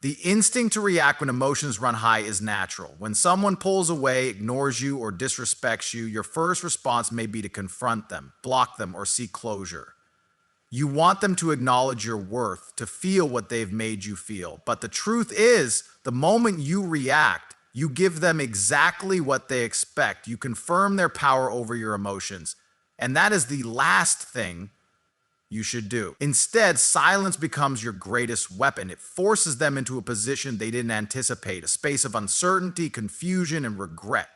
The instinct to react when emotions run high is natural. When someone pulls away, ignores you, or disrespects you, your first response may be to confront them, block them, or seek closure. You want them to acknowledge your worth, to feel what they've made you feel. But the truth is, the moment you react, you give them exactly what they expect. You confirm their power over your emotions. And that is the last thing you should do. Instead, silence becomes your greatest weapon. It forces them into a position they didn't anticipate, a space of uncertainty, confusion, and regret.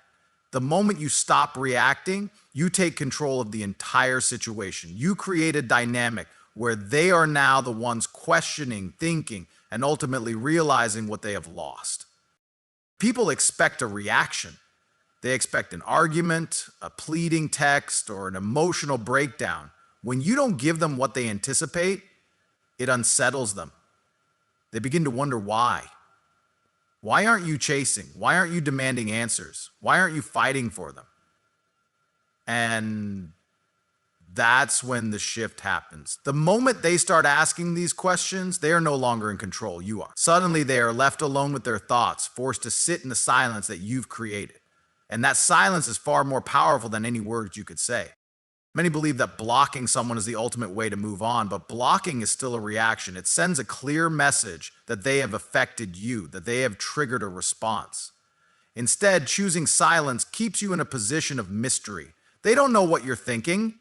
The moment you stop reacting, you take control of the entire situation. You create a dynamic where they are now the ones questioning, thinking, and ultimately realizing what they have lost. People expect a reaction. They expect an argument, a pleading text, or an emotional breakdown. When you don't give them what they anticipate, it unsettles them. They begin to wonder why. Why aren't you chasing? Why aren't you demanding answers? Why aren't you fighting for them? And that's when the shift happens. The moment they start asking these questions, they are no longer in control. You are. Suddenly, they are left alone with their thoughts, forced to sit in the silence that you've created. And that silence is far more powerful than any words you could say. Many believe that blocking someone is the ultimate way to move on, but blocking is still a reaction. It sends a clear message that they have affected you, that they have triggered a response. Instead, choosing silence keeps you in a position of mystery. They don't know what you're thinking.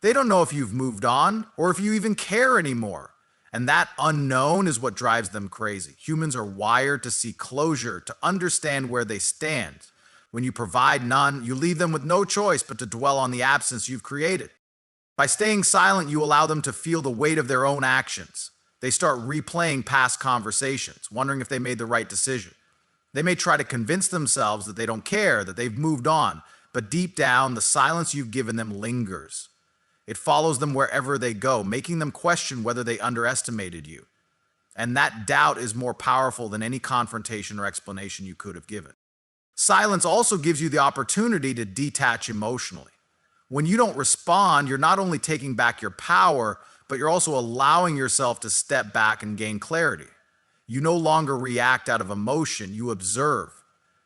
They don't know if you've moved on or if you even care anymore. And that unknown is what drives them crazy. Humans are wired to seek closure, to understand where they stand. When you provide none, you leave them with no choice but to dwell on the absence you've created. By staying silent, you allow them to feel the weight of their own actions. They start replaying past conversations, wondering if they made the right decision. They may try to convince themselves that they don't care, that they've moved on, but deep down, the silence you've given them lingers. It follows them wherever they go, making them question whether they underestimated you. And that doubt is more powerful than any confrontation or explanation you could have given. Silence also gives you the opportunity to detach emotionally. When you don't respond, you're not only taking back your power, but you're also allowing yourself to step back and gain clarity. You no longer react out of emotion, you observe.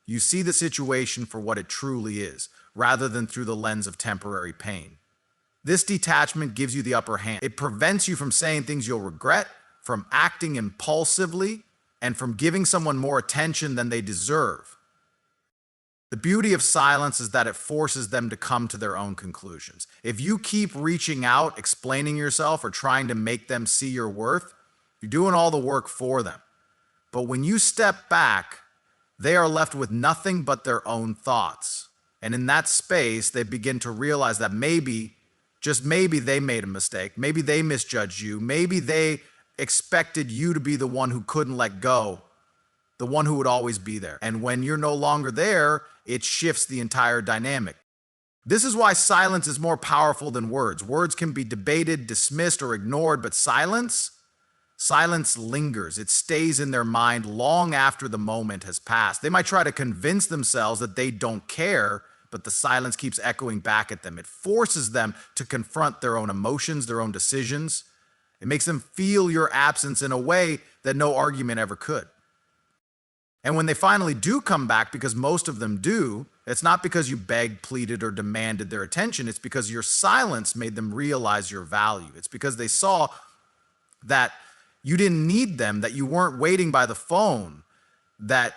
You see the situation for what it truly is, rather than through the lens of temporary pain. This detachment gives you the upper hand. It prevents you from saying things you'll regret, from acting impulsively, and from giving someone more attention than they deserve. The beauty of silence is that it forces them to come to their own conclusions. If you keep reaching out, explaining yourself, or trying to make them see your worth, you're doing all the work for them. But when you step back, they are left with nothing but their own thoughts. And in that space, they begin to realize that maybe, just maybe, they made a mistake. Maybe they misjudged you. Maybe they expected you to be the one who couldn't let go, the one who would always be there. And when you're no longer there, it shifts the entire dynamic. This is why silence is more powerful than words. Words can be debated, dismissed, or ignored, but silence lingers. It stays in their mind long after the moment has passed. They might try to convince themselves that they don't care, but the silence keeps echoing back at them. It forces them to confront their own emotions, their own decisions. It makes them feel your absence in a way that no argument ever could. And when they finally do come back, because most of them do, it's not because you begged, pleaded, or demanded their attention. It's because your silence made them realize your value. It's because they saw that you didn't need them, that you weren't waiting by the phone, that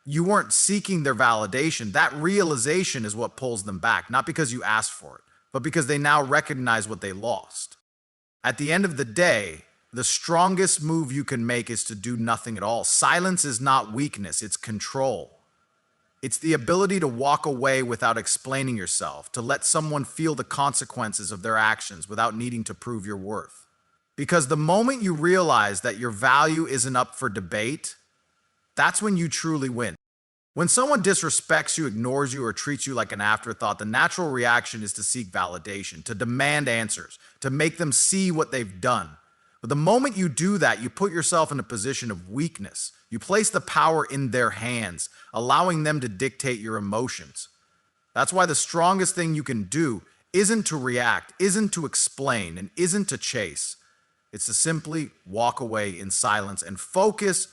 you weren't seeking their validation. That realization is what pulls them back, not because you asked for it, but because they now recognize what they lost. At the end of the day, the strongest move you can make is to do nothing at all. Silence is not weakness, it's control. It's the ability to walk away without explaining yourself, to let someone feel the consequences of their actions without needing to prove your worth. Because the moment you realize that your value isn't up for debate, that's when you truly win. When someone disrespects you, ignores you, or treats you like an afterthought, the natural reaction is to seek validation, to demand answers, to make them see what they've done. But the moment you do that, you put yourself in a position of weakness. You place the power in their hands, allowing them to dictate your emotions. That's why the strongest thing you can do isn't to react, isn't to explain, and isn't to chase. It's to simply walk away in silence and focus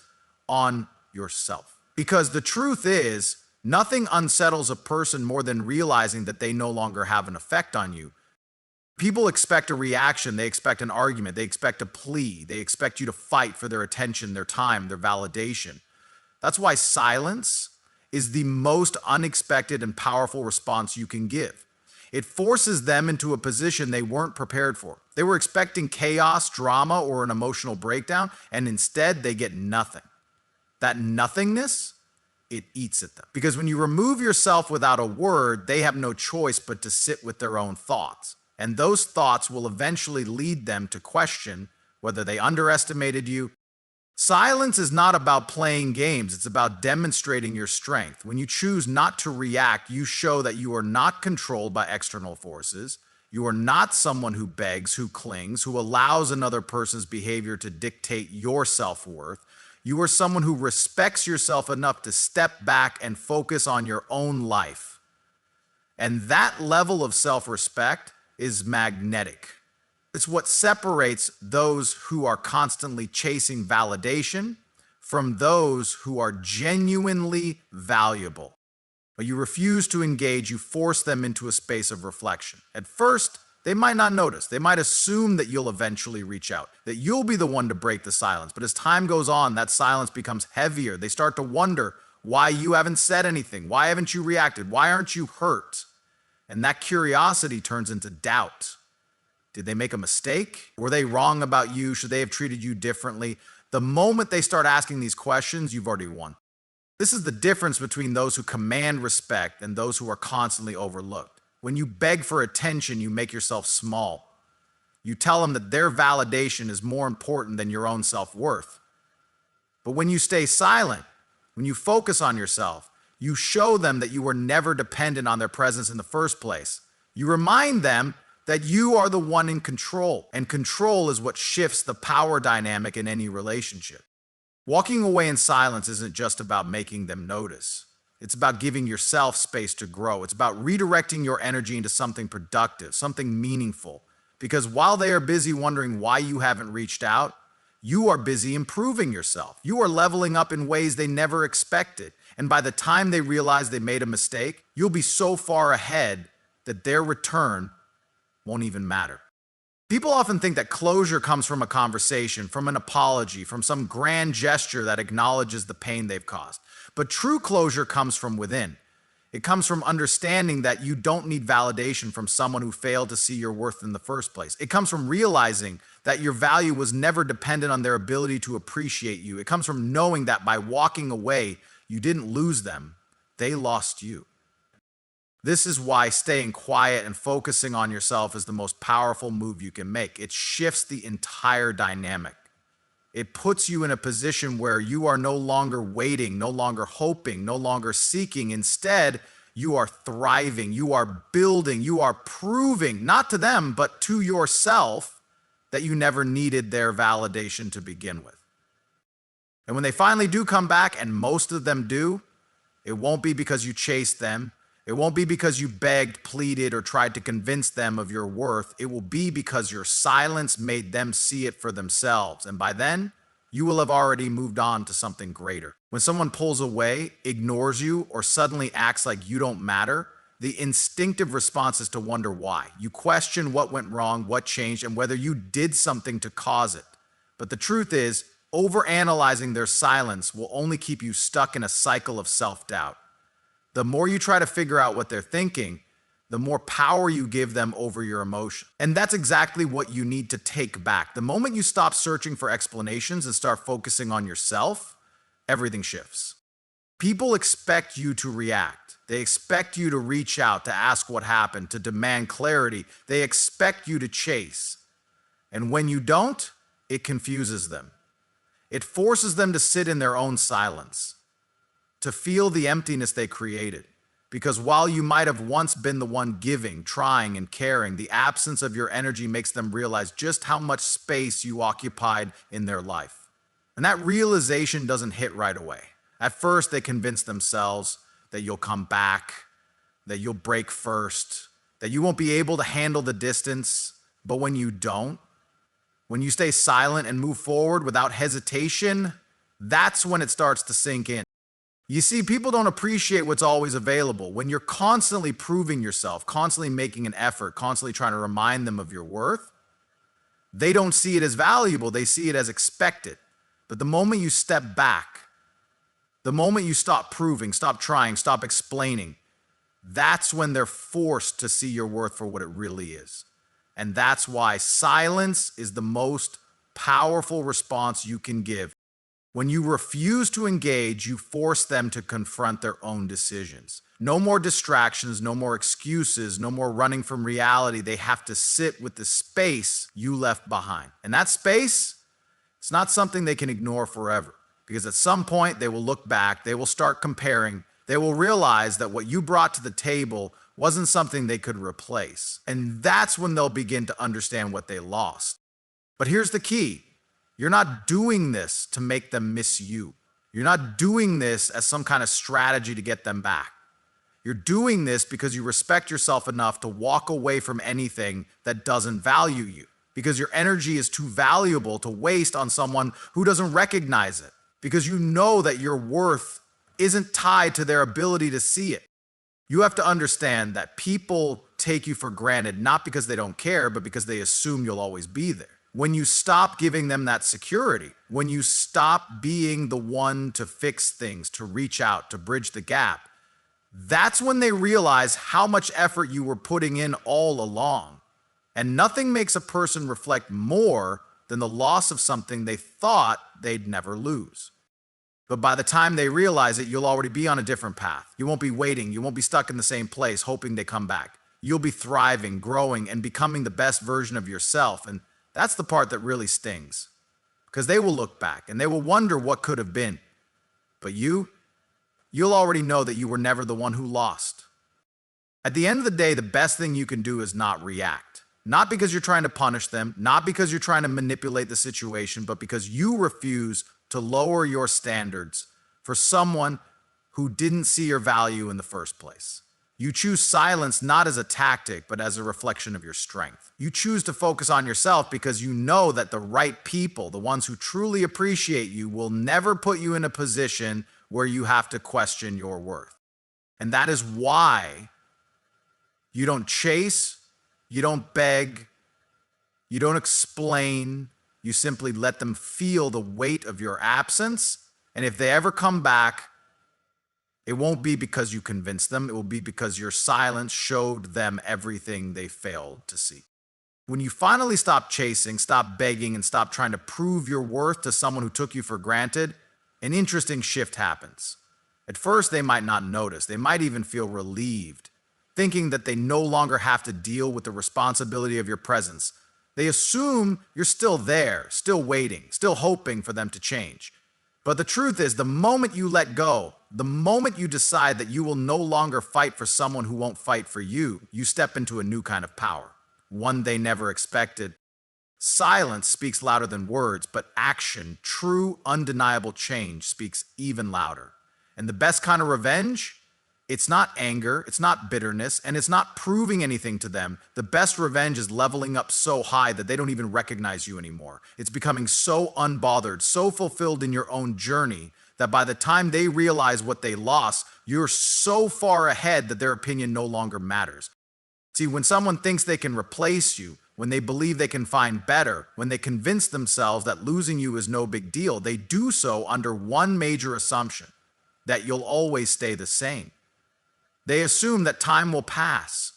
on yourself. Because the truth is, nothing unsettles a person more than realizing that they no longer have an effect on you. People expect a reaction, they expect an argument, they expect a plea, they expect you to fight for their attention, their time, their validation. That's why silence is the most unexpected and powerful response you can give. It forces them into a position they weren't prepared for. They were expecting chaos, drama, or an emotional breakdown, and instead they get nothing. That nothingness, it eats at them. Because when you remove yourself without a word, they have no choice but to sit with their own thoughts. And those thoughts will eventually lead them to question whether they underestimated you. Silence is not about playing games, it's about demonstrating your strength. When you choose not to react, you show that you are not controlled by external forces. You are not someone who begs, who clings, who allows another person's behavior to dictate your self-worth. You are someone who respects yourself enough to step back and focus on your own life. And that level of self-respect is magnetic. It's what separates those who are constantly chasing validation from those who are genuinely valuable. But you refuse to engage, you force them into a space of reflection. At first, they might not notice. They might assume that you'll eventually reach out, that you'll be the one to break the silence. But as time goes on, that silence becomes heavier. They start to wonder why you haven't said anything. Why haven't you reacted? Why aren't you hurt? And that curiosity turns into doubt. Did they make a mistake? Were they wrong about you? Should they have treated you differently? The moment they start asking these questions, you've already won. This is the difference between those who command respect and those who are constantly overlooked. When you beg for attention, you make yourself small. You tell them that their validation is more important than your own self-worth. But when you stay silent, when you focus on yourself, you show them that you were never dependent on their presence in the first place. You remind them that you are the one in control, and control is what shifts the power dynamic in any relationship. Walking away in silence isn't just about making them notice. It's about giving yourself space to grow. It's about redirecting your energy into something productive, something meaningful. Because while they are busy wondering why you haven't reached out, you are busy improving yourself. You are leveling up in ways they never expected. And by the time they realize they made a mistake, you'll be so far ahead that their return won't even matter. People often think that closure comes from a conversation, from an apology, from some grand gesture that acknowledges the pain they've caused. But true closure comes from within. It comes from understanding that you don't need validation from someone who failed to see your worth in the first place. It comes from realizing that your value was never dependent on their ability to appreciate you. It comes from knowing that by walking away, you didn't lose them, they lost you. This is why staying quiet and focusing on yourself is the most powerful move you can make. It shifts the entire dynamic. It puts you in a position where you are no longer waiting, no longer hoping, no longer seeking. Instead, you are thriving, you are building, you are proving, not to them, but to yourself, that you never needed their validation to begin with. And when they finally do come back, and most of them do, it won't be because you chased them. It won't be because you begged, pleaded, or tried to convince them of your worth. It will be because your silence made them see it for themselves. And by then, you will have already moved on to something greater. When someone pulls away, ignores you, or suddenly acts like you don't matter, the instinctive response is to wonder why. You question what went wrong, what changed, and whether you did something to cause it. But the truth is, overanalyzing their silence will only keep you stuck in a cycle of self-doubt. The more you try to figure out what they're thinking, the more power you give them over your emotion. And that's exactly what you need to take back. The moment you stop searching for explanations and start focusing on yourself, everything shifts. People expect you to react. They expect you to reach out, to ask what happened, to demand clarity. They expect you to chase. And when you don't, it confuses them. It forces them to sit in their own silence, to feel the emptiness they created. Because while you might have once been the one giving, trying, and caring, the absence of your energy makes them realize just how much space you occupied in their life. And that realization doesn't hit right away. At first, they convince themselves that you'll come back, that you'll break first, that you won't be able to handle the distance. But when you don't, when you stay silent and move forward without hesitation, That's when it starts to sink in. You see, people don't appreciate what's always available. When you're constantly proving yourself, constantly making an effort, constantly trying to remind them of your worth, they don't see it as valuable. They see it as expected. But the moment you step back, the moment you stop proving, stop trying, stop explaining, that's when they're forced to see your worth for what it really is. And that's why silence is the most powerful response you can give. When you refuse to engage, you force them to confront their own decisions. No more distractions, no more excuses, no more running from reality. They have to sit with the space you left behind. And that space, it's not something they can ignore forever. Because at some point, they will look back, they will start comparing, they will realize that what you brought to the table wasn't something they could replace. And that's when they'll begin to understand what they lost. But here's the key. You're not doing this to make them miss you. You're not doing this as some kind of strategy to get them back. You're doing this because you respect yourself enough to walk away from anything that doesn't value you. Because your energy is too valuable to waste on someone who doesn't recognize it. Because you know that your worth isn't tied to their ability to see it. You have to understand that people take you for granted not because they don't care, but because they assume you'll always be there. When you stop giving them that security, when you stop being the one to fix things, to reach out, to bridge the gap, that's when they realize how much effort you were putting in all along. And nothing makes a person reflect more than the loss of something they thought they'd never lose. But by the time they realize it, you'll already be on a different path. You won't be waiting. You won't be stuck in the same place, hoping they come back. You'll be thriving, growing, and becoming the best version of yourself. And that's the part that really stings. Because they will look back and they will wonder what could have been. But you'll already know that you were never the one who lost. At the end of the day, the best thing you can do is not react. Not because you're trying to punish them, not because you're trying to manipulate the situation, but because you refuse to lower your standards for someone who didn't see your value in the first place. You choose silence not as a tactic, but as a reflection of your strength. You choose to focus on yourself because you know that the right people, the ones who truly appreciate you, will never put you in a position where you have to question your worth. And that is why you don't chase, you don't beg, you don't explain, you simply let them feel the weight of your absence. And if they ever come back, it won't be because you convinced them. It will be because your silence showed them everything they failed to see. When you finally stop chasing, stop begging, and stop trying to prove your worth to someone who took you for granted, an interesting shift happens. At first, they might not notice. They might even feel relieved, thinking that they no longer have to deal with the responsibility of your presence. They assume you're still there, still waiting, still hoping for them to change. But the truth is, the moment you let go, the moment you decide that you will no longer fight for someone who won't fight for you, you step into a new kind of power, one they never expected. Silence speaks louder than words, but action, true, undeniable change, speaks even louder. And the best kind of revenge? It's not anger, it's not bitterness, and it's not proving anything to them. The best revenge is leveling up so high that they don't even recognize you anymore. It's becoming so unbothered, so fulfilled in your own journey, that by the time they realize what they lost, you're so far ahead that their opinion no longer matters. See, when someone thinks they can replace you, when they believe they can find better, when they convince themselves that losing you is no big deal, they do so under one major assumption, that you'll always stay the same. They assume that time will pass,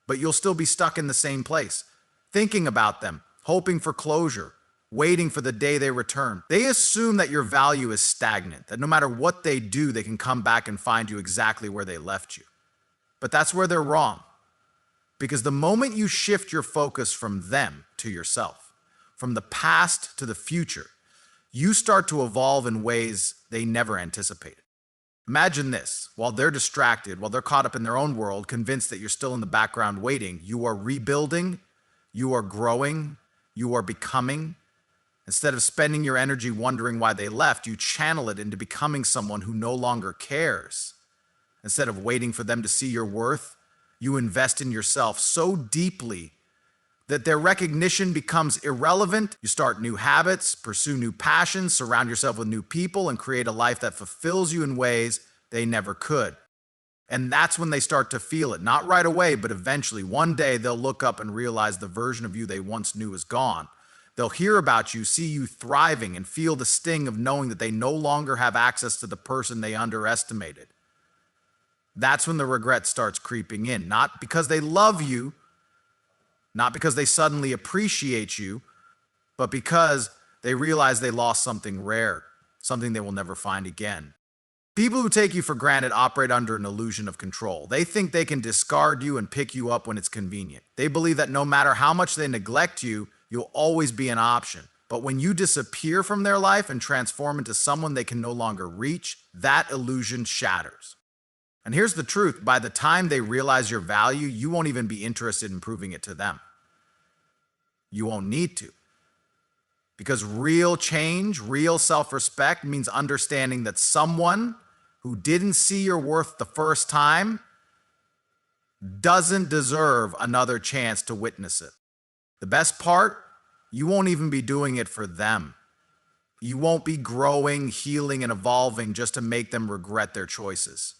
but you'll still be stuck in the same place, thinking about them, hoping for closure, waiting for the day they return. They assume that your value is stagnant, that no matter what they do, they can come back and find you exactly where they left you. But that's where they're wrong. Because the moment you shift your focus from them to yourself, from the past to the future, you start to evolve in ways they never anticipated. Imagine this, while they're distracted, while they're caught up in their own world, convinced that you're still in the background waiting, you are rebuilding, you are growing, you are becoming. Instead of spending your energy wondering why they left, you channel it into becoming someone who no longer cares. Instead of waiting for them to see your worth, you invest in yourself so deeply that their recognition becomes irrelevant. You start new habits, pursue new passions, surround yourself with new people, and create a life that fulfills you in ways they never could. And that's when they start to feel it. Not right away, but eventually. One day they'll look up and realize the version of you they once knew is gone. They'll hear about you, see you thriving, and feel the sting of knowing that they no longer have access to the person they underestimated. That's when the regret starts creeping in. Not because they love you, not because they suddenly appreciate you, but because they realize they lost something rare, something they will never find again. People who take you for granted operate under an illusion of control. They think they can discard you and pick you up when it's convenient. They believe that no matter how much they neglect you, you'll always be an option. But when you disappear from their life and transform into someone they can no longer reach, that illusion shatters. And here's the truth. By the time they realize your value, you won't even be interested in proving it to them. You won't need to. Because real change, real self-respect means understanding that someone who didn't see your worth the first time doesn't deserve another chance to witness it. The best part, you won't even be doing it for them. You won't be growing, healing, and evolving just to make them regret their choices.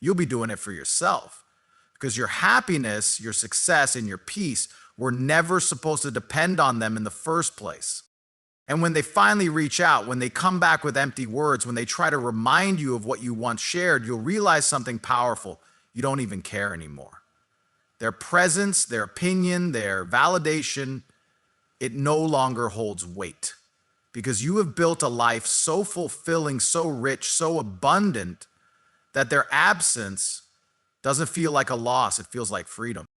You'll be doing it for yourself. Because your happiness, your success, and your peace were never supposed to depend on them in the first place. And when they finally reach out, when they come back with empty words, when they try to remind you of what you once shared, you'll realize something powerful. You don't even care anymore. Their presence, their opinion, their validation, it no longer holds weight. Because you have built a life so fulfilling, so rich, so abundant, that their absence doesn't feel like a loss, it feels like freedom.